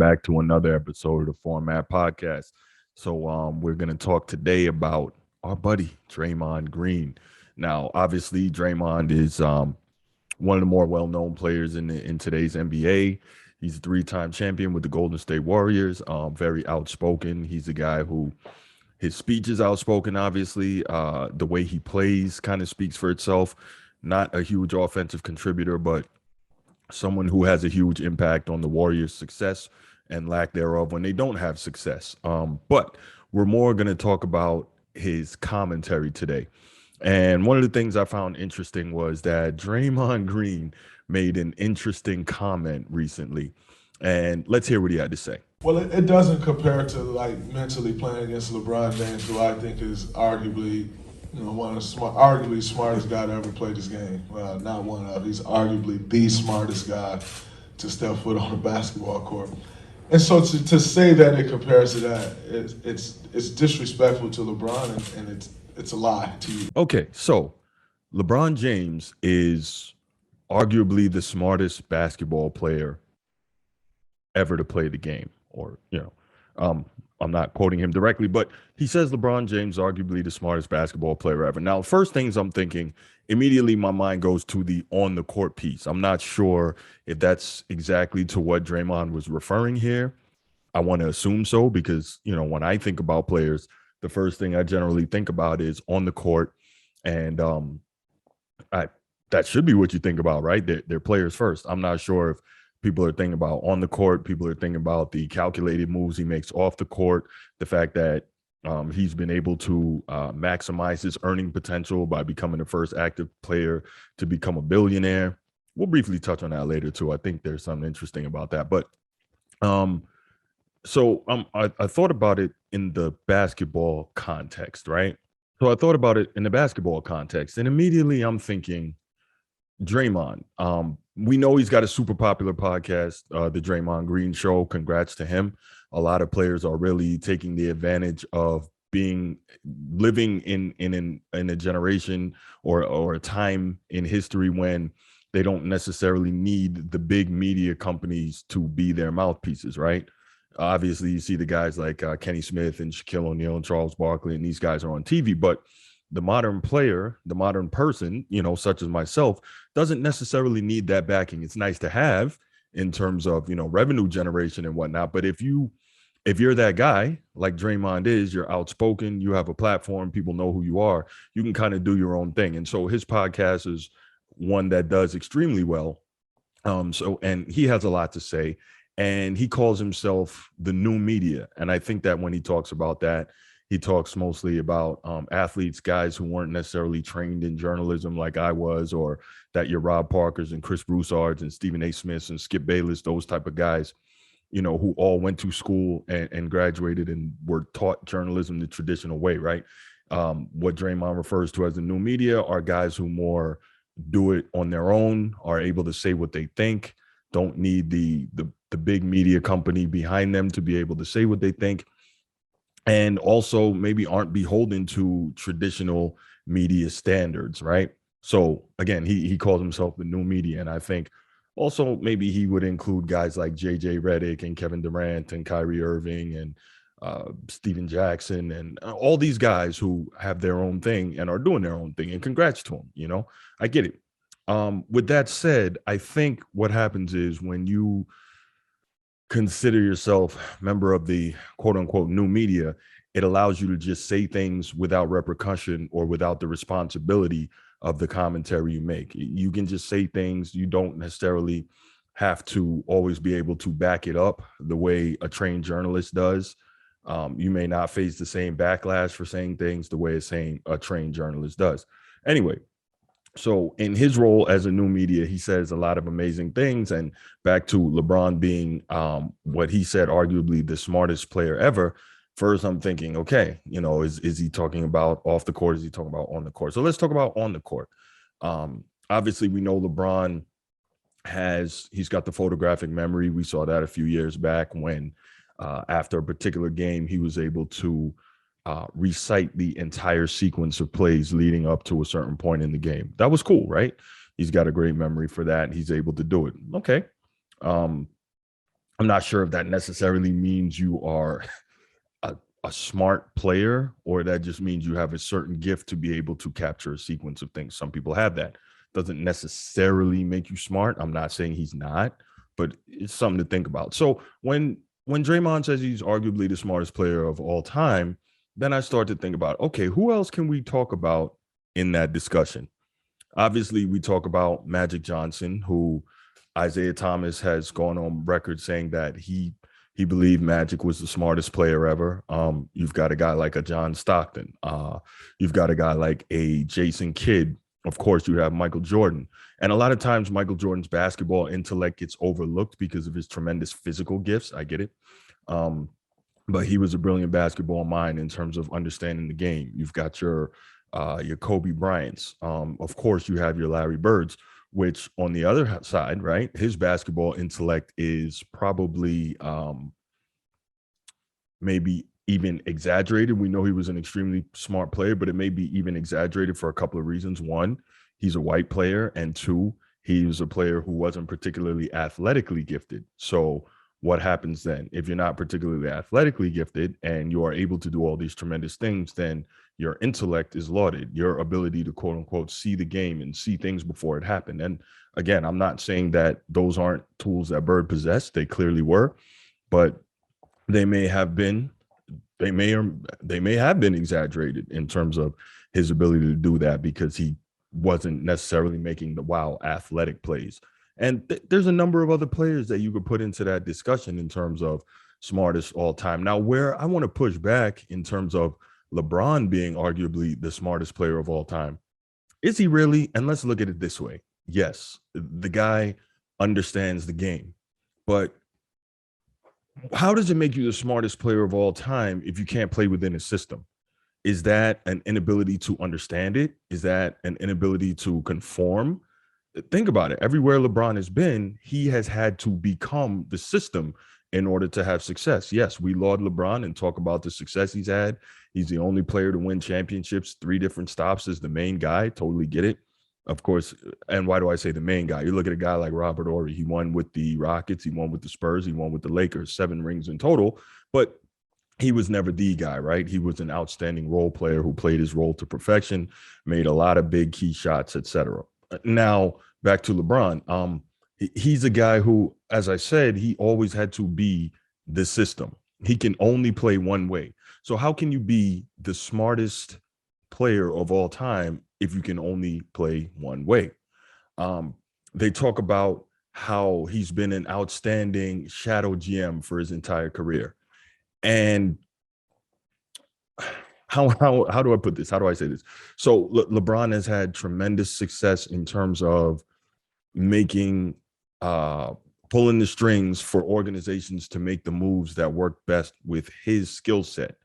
back to another episode of the Format Podcast. So we're gonna talk today about our buddy Draymond Green. Now, obviously, Draymond is one of the more well-known players in today's NBA. He's a three-time champion with the Golden State Warriors. Very outspoken. He's a guy who his speech is outspoken. Obviously, the way he plays kind of speaks for itself. Not a huge offensive contributor, but someone who has a huge impact on the Warriors' success and lack thereof when they don't have success. But we're more going to talk about his commentary today. And one of the things I found interesting was that Draymond Green made an interesting comment recently. And let's hear what he had to say. Well, it doesn't compare to like mentally playing against LeBron James, who I think is arguably, one of the arguably smartest guy to ever play this game. Well, not one of. He's arguably the smartest guy to step foot on a basketball court. And so to say that it compares to that, it's disrespectful to LeBron, and it's a lie to you. Okay, so LeBron James is arguably the smartest basketball player ever to play the game, or I'm not quoting him directly, but he says LeBron James arguably the smartest basketball player ever. Now, first things I'm thinking, immediately my mind goes to the on the court piece. I'm not sure if that's exactly to what Draymond was referring here. I want to assume so because, when I think about players, the first thing I generally think about is on the court. And that should be what you think about, right? They're players first. I'm not sure if people are thinking about on the court. People are thinking about the calculated moves he makes off the court, the fact that he's been able to maximize his earning potential by becoming the first active player to become a billionaire. We'll briefly touch on that later, too. I think there's something interesting about that. But I thought about it in the basketball context, right? So I thought about it in the basketball context, and immediately I'm thinking, Draymond. We know he's got a super popular podcast, the Draymond Green Show. Congrats to him. A lot of players are really taking the advantage of living in a generation or a time in history when they don't necessarily need the big media companies to be their mouthpieces, right? Obviously, you see the guys like Kenny Smith and Shaquille O'Neal and Charles Barkley, and these guys are on TV, but the modern player, the modern person, such as myself, doesn't necessarily need that backing. It's nice to have in terms of, revenue generation and whatnot. But if you're that guy like Draymond is, you're outspoken, you have a platform, people know who you are, you can kind of do your own thing. And so his podcast is one that does extremely well. And he has a lot to say, and he calls himself the new media. And I think that when he talks about that, he talks mostly about athletes, guys who weren't necessarily trained in journalism like I was, or that your Rob Parkers and Chris Broussards and Stephen A. Smiths and Skip Bayless, those type of guys, who all went to school and graduated and were taught journalism the traditional way, right? What Draymond refers to as the new media are guys who more do it on their own, are able to say what they think, don't need the big media company behind them to be able to say what they think, and also maybe aren't beholden to traditional media standards, right? So again, he calls himself the new media, and I think also maybe he would include guys like JJ Redick and Kevin Durant and Kyrie Irving and Steven Jackson and all these guys who have their own thing and are doing their own thing, and congrats to them. I get it. With that said, I think what happens is when you consider yourself member of the quote unquote new media, it allows you to just say things without repercussion or without the responsibility of the commentary you make. You can just say things. You don't necessarily have to always be able to back it up the way a trained journalist does. You may not face the same backlash for saying things the way a trained journalist does. Anyway, so in his role as a new media, he says a lot of amazing things. And back to LeBron being what he said, arguably the smartest player ever. First, I'm thinking, okay, is he talking about off the court? Is he talking about on the court? So let's talk about on the court. Obviously, we know LeBron he's got the photographic memory. We saw that a few years back when after a particular game, he was able to recite the entire sequence of plays leading up to a certain point in the game. That was cool, right? He's got a great memory for that. He's able to do it. Okay. I'm not sure if that necessarily means you are a, a smart player, or that just means you have a certain gift to be able to capture a sequence of things. Some people have that. Doesn't necessarily make you smart. I'm not saying he's not, but it's something to think about. So when Draymond says he's arguably the smartest player of all time, then I start to think about, okay, who else can we talk about in that discussion? Obviously, we talk about Magic Johnson, who Isaiah Thomas has gone on record saying that he believed Magic was the smartest player ever. You've got a guy like a John Stockton. You've got a guy like a Jason Kidd. Of course, you have Michael Jordan. And a lot of times, Michael Jordan's basketball intellect gets overlooked because of his tremendous physical gifts. I get it. Um, but he was a brilliant basketball mind in terms of understanding the game. You've got your Kobe Bryant's. Of course, you have your Larry Birds, which on the other side, right, his basketball intellect is probably maybe even exaggerated. We know he was an extremely smart player, but it may be even exaggerated for a couple of reasons. One, he's a white player, and two, he was a player who wasn't particularly athletically gifted. So what happens then? If you're not particularly athletically gifted and you are able to do all these tremendous things, then your intellect is lauded, your ability to quote unquote see the game and see things before it happened. And again, I'm not saying that those aren't tools that Bird possessed. They clearly were, but they may have been, they may have been exaggerated in terms of his ability to do that, because he wasn't necessarily making the wow athletic plays. And there's a number of other players that you could put into that discussion in terms of smartest all time. Now, where I want to push back in terms of LeBron being arguably the smartest player of all time, is he really? And let's look at it this way. Yes, the guy understands the game, but how does it make you the smartest player of all time if you can't play within a system? Is that an inability to understand it? Is that an inability to conform? Think about it. Everywhere LeBron has been, he has had to become the system in order to have success. Yes, we laud LeBron and talk about the success he's had. He's the only player to win championships, 3 different stops as the main guy. Totally get it. Of course. And why do I say the main guy? You look at a guy like Robert Horry. He won with the Rockets. He won with the Spurs. He won with the Lakers, 7 rings in total. But he was never the guy, right? He was an outstanding role player who played his role to perfection, made a lot of big key shots, etc. Now, back to LeBron. He's a guy who, as I said, he always had to be the system. He can only play one way. So how can you be the smartest player of all time if you can only play one way? Um, they talk about how he's been an outstanding shadow GM for his entire career. And how do I put this? How do I say this? So LeBron has had tremendous success in terms of making pulling the strings for organizations to make the moves that work best with his skill set.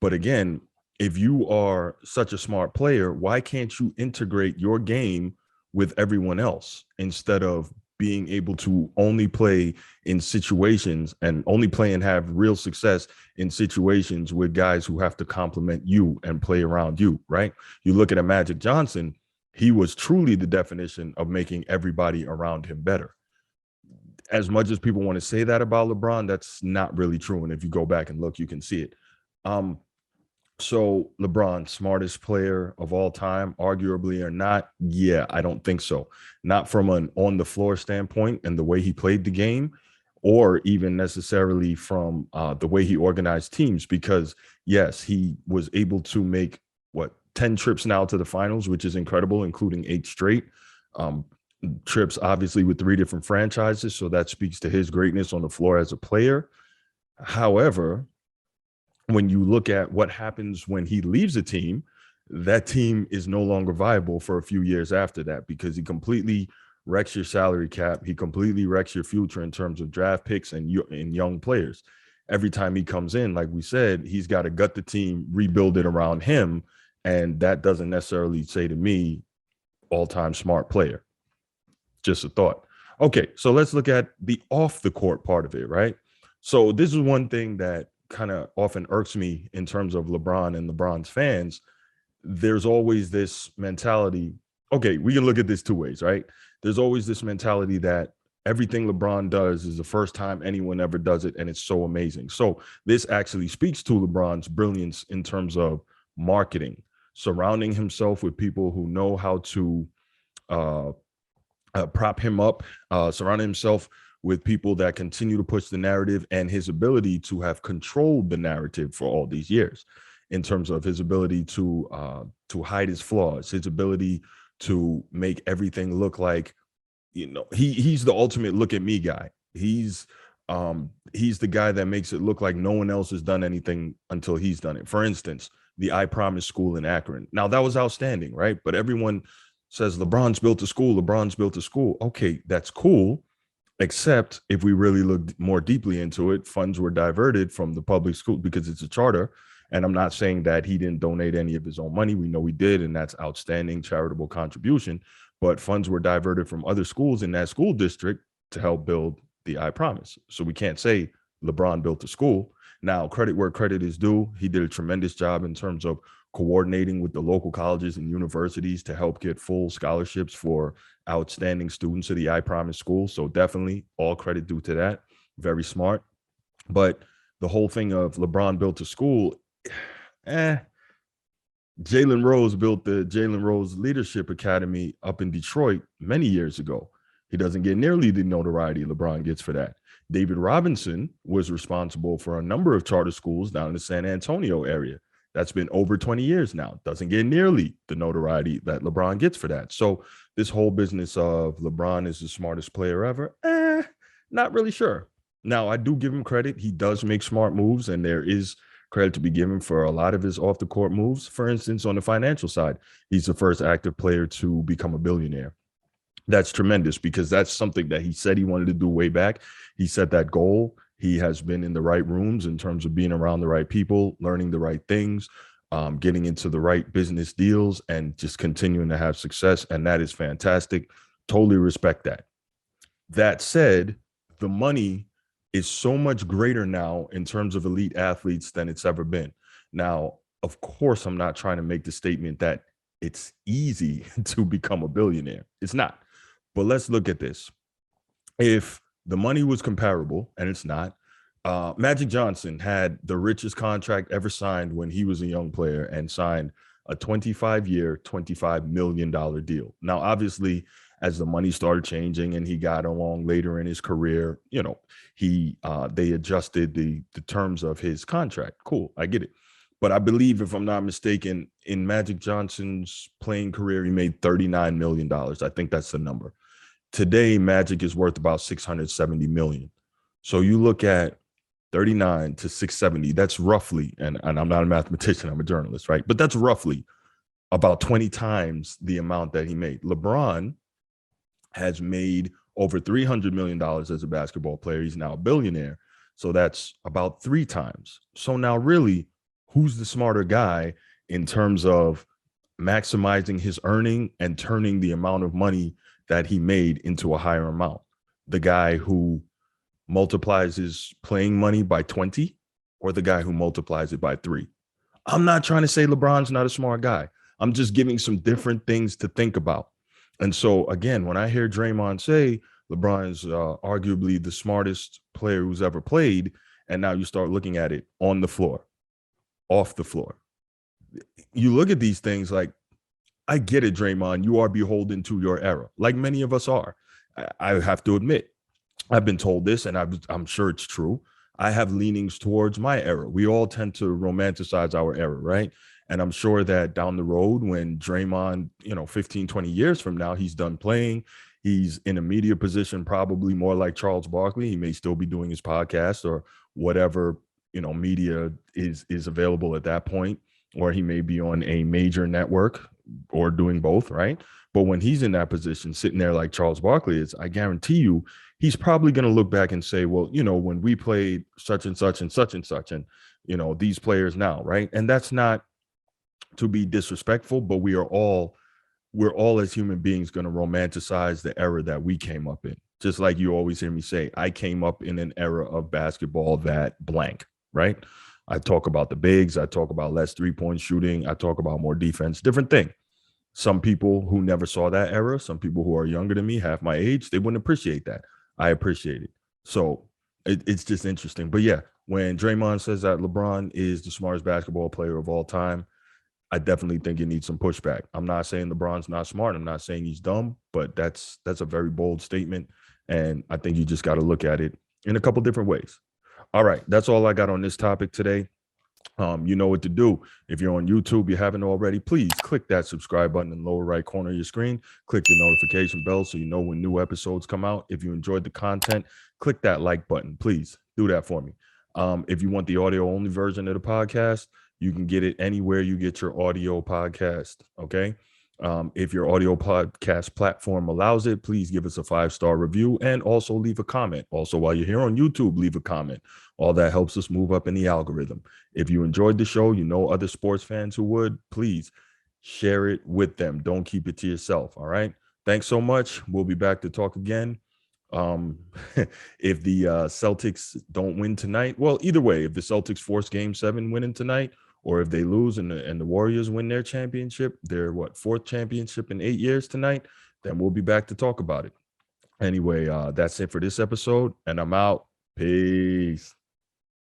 But again, if you are such a smart player, why can't you integrate your game with everyone else instead of being able to only play in situations and only play and have real success in situations with guys who have to complement you and play around you, right? You look at a Magic Johnson, he was truly the definition of making everybody around him better. As much as people want to say that about LeBron, that's not really true. And if you go back and look, you can see it. Um, so LeBron, smartest player of all time, arguably or not? Yeah, I don't think so. Not from an on the floor standpoint and the way he played the game, or even necessarily from the way he organized teams. Because yes, he was able to make 10 trips now to the finals, which is incredible, including 8 straight trips, obviously with 3 different franchises. So that speaks to his greatness on the floor as a player. However, when you look at what happens when he leaves a team, that team is no longer viable for a few years after that, because he completely wrecks your salary cap. He completely wrecks your future in terms of draft picks and young players. Every time he comes in, like we said, he's got to gut the team, rebuild it around him. And that doesn't necessarily say to me all-time smart player. Just a thought. Okay, so let's look at the off the court part of it, right? So this is one thing that kind of often irks me in terms of LeBron and LeBron's fans. There's always this mentality. Okay, we can look at this 2 ways, right? There's always this mentality that Everything LeBron does is the first time anyone ever does it, and it's so amazing. So this actually speaks to LeBron's brilliance in terms of marketing, surrounding himself with people who know how to uh, prop him up, surrounding himself with people that continue to push the narrative, and his ability to have controlled the narrative for all these years, in terms of his ability to hide his flaws, his ability to make everything look like, he's the ultimate look at me guy. He's the guy that makes it look like no one else has done anything until he's done it. For instance, the I Promise school in Akron. Now that was outstanding, right? But everyone says LeBron's built a school, LeBron's built a school. Okay, that's cool. Except if we really look more deeply into it, funds were diverted from the public school because it's a charter. And I'm not saying that he didn't donate any of his own money. We know he did, and that's outstanding charitable contribution. But funds were diverted from other schools in that school district to help build the I Promise. So we can't say LeBron built a school. Now, credit where credit is due. He did a tremendous job in terms of coordinating with the local colleges and universities to help get full scholarships for outstanding students of the I Promise school. So definitely all credit due to that. Very smart. But the whole thing of LeBron built a school, Jalen Rose built the Jalen Rose Leadership Academy up in Detroit many years ago. He doesn't get nearly the notoriety LeBron gets for that. David Robinson was responsible for a number of charter schools down in the San Antonio area. That's been over 20 years now. Doesn't get nearly the notoriety that LeBron gets for that. So this whole business of LeBron is the smartest player ever, not really sure. Now, I do give him credit. He does make smart moves, and there is credit to be given for a lot of his off the court moves. For instance, on the financial side, he's the first active player to become a billionaire. That's tremendous because that's something that he said he wanted to do way back. He set that goal. He has been in the right rooms in terms of being around the right people, learning the right things, getting into the right business deals, and just continuing to have success. And that is fantastic. Totally respect that. That said, the money is so much greater now in terms of elite athletes than it's ever been. Now, of course, I'm not trying to make the statement that it's easy to become a billionaire. It's not. But let's look at this. If the money was comparable, and it's not, Magic Johnson had the richest contract ever signed when he was a young player and signed a 25-year, $25 million deal. Now, obviously, as the money started changing and he got along later in his career, they adjusted the terms of his contract. Cool, I get it. But I believe, if I'm not mistaken, in Magic Johnson's playing career, he made $39 million. I think that's the number. Today, Magic is worth about $670 million. So you look at 39 to 670, that's roughly, and I'm not a mathematician, I'm a journalist, right? But that's roughly about 20 times the amount that he made. LeBron has made over $300 million as a basketball player. He's now a billionaire. So that's about 3 times. So now really, who's the smarter guy in terms of maximizing his earning and turning the amount of money that he made into a higher amount? The guy who multiplies his playing money by 20 or the guy who multiplies it by 3? I'm not trying to say LeBron's not a smart guy. I'm just giving some different things to think about. And so, again, when I hear Draymond say LeBron is arguably the smartest player who's ever played, and now you start looking at it on the floor, off the floor, you look at these things like, I get it, Draymond, you are beholden to your era, like many of us are. I have to admit, I've been told this, and I'm sure it's true. I have leanings towards my era. We all tend to romanticize our era, right? And I'm sure that down the road, when Draymond, 15, 20 years from now, he's done playing, he's in a media position, probably more like Charles Barkley. He may still be doing his podcast or whatever, media is available at that point, or he may be on a major network or doing both, right? But when he's in that position, sitting there like Charles Barkley is, I guarantee you, he's probably going to look back and say, well, when we played such and such and such and such, and, these players now, right? And that's not to be disrespectful, but we're all as human beings going to romanticize the era that we came up in. Just like you always hear me say, I came up in an era of basketball that blank, right? I talk about the bigs. I talk about less 3-point shooting. I talk about more defense, different thing. Some people who never saw that era, some people who are younger than me, half my age, they wouldn't appreciate that. I appreciate it. So it's just interesting. But yeah, when Draymond says that LeBron is the smartest basketball player of all time, I definitely think it needs some pushback. I'm not saying LeBron's not smart. I'm not saying he's dumb, but that's a very bold statement. And I think you just got to look at it in a couple different ways. All right, that's all I got on this topic today. You know what to do. If you're on YouTube, you haven't already, please click that subscribe button in the lower right corner of your screen. Click the notification bell so you know when new episodes come out. If you enjoyed the content, click that like button. Please do that for me. If you want the audio only version of the podcast, you can get it anywhere you get your audio podcast. Okay. If your audio podcast platform allows it, please give us a 5-star review and also leave a comment. Also, while you're here on YouTube, leave a comment. All that helps us move up in the algorithm. If you enjoyed the show, you know other sports fans who would, please share it with them. Don't keep it to yourself. All right. Thanks so much. We'll be back to talk again. Um, if the Celtics don't win tonight, well, either way, if the Celtics force Game 7 winning tonight, or if they lose and the Warriors win their championship, their fourth championship in 8 years tonight, then we'll be back to talk about it. Anyway, that's it for this episode, and I'm out. Peace.